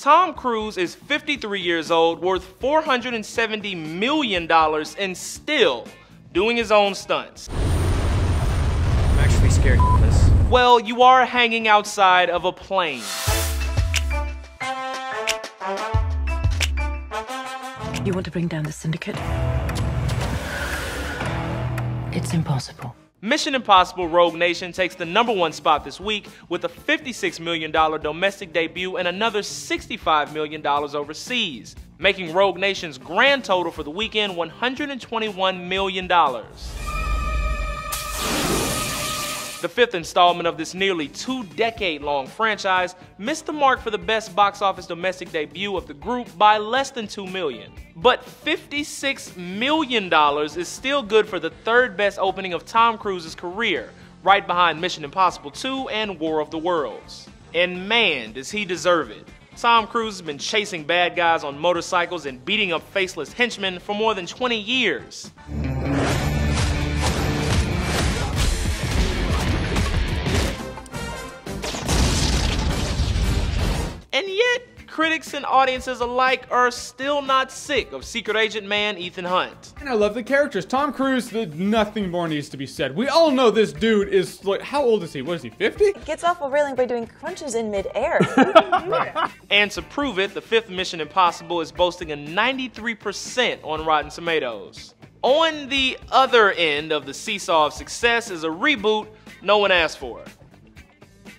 Tom Cruise is 53 years old, worth $470 million, and still doing his own stunts. I'm actually scared of this. Well, you are hanging outside of a plane. You want to bring down the syndicate? It's impossible. Mission Impossible Rogue Nation takes the #1 spot this week with a $56 million domestic debut and another $65 million overseas, making Rogue Nation's grand total for the weekend $121 million. The fifth installment of this nearly 2-decade-long franchise missed the mark for the best box office domestic debut of the group by less than $2 million. But $56 million is still good for the third best opening of Tom Cruise's career, right behind Mission Impossible 2 and War of the Worlds. And man, does he deserve it. Tom Cruise has been chasing bad guys on motorcycles and beating up faceless henchmen for more than 20 years. And yet, critics and audiences alike are still not sick of Secret Agent man Ethan Hunt. And I love the characters. Tom Cruise, nothing more needs to be said. We all know this dude is, like, how old is he? What is he, 50? Gets off a railing by doing crunches in midair. And to prove it, the fifth Mission Impossible is boasting a 93% on Rotten Tomatoes. On the other end of the seesaw of success is a reboot no one asked for.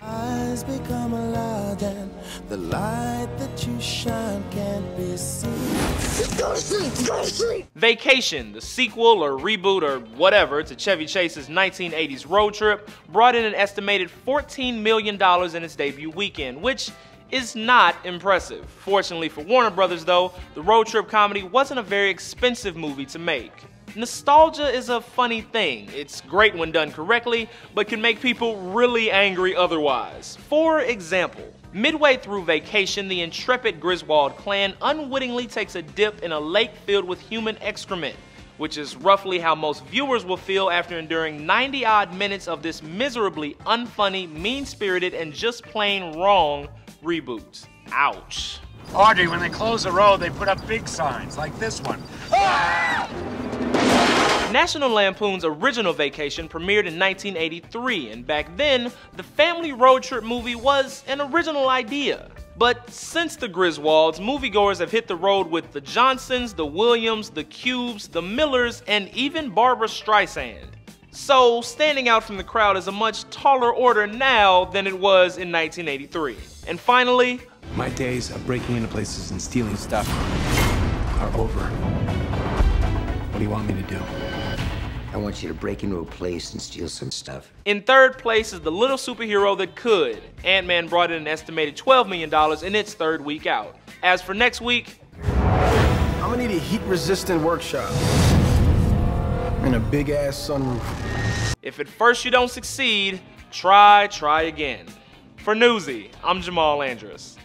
Eyes become a lie, then the light that you shine can't be seen. Go to sleep, go to sleep. Vacation, the sequel or reboot or whatever to Chevy Chase's 1980s road trip, brought in an estimated $14 million in its debut weekend, which is not impressive. Fortunately for Warner Brothers though, the road trip comedy wasn't a very expensive movie to make. Nostalgia is a funny thing. It's great when done correctly, but can make people really angry otherwise. For example, midway through Vacation, the intrepid Griswold clan unwittingly takes a dip in a lake filled with human excrement, which is roughly how most viewers will feel after enduring 90-odd minutes of this miserably unfunny, mean-spirited, and just plain wrong reboot. Ouch. Audrey, when they close the road, they put up big signs, like this one. Ah! National Lampoon's original Vacation premiered in 1983, and back then, the family road trip movie was an original idea. But since the Griswolds, moviegoers have hit the road with the Johnsons, the Williams, the Cubes, the Millers, and even Barbra Streisand. So, standing out from the crowd is a much taller order now than it was in 1983. And finally, my days of breaking into places and stealing stuff are over. What do you want me to do? I want you to break into a place and steal some stuff. In third place is the little superhero that could. Ant-Man brought in an estimated $12 million in its third week out. As for next week, I'm gonna need a heat-resistant workshop and a big-ass sunroof. If at first you don't succeed, try again. For Newsy, I'm Jamal Andrus.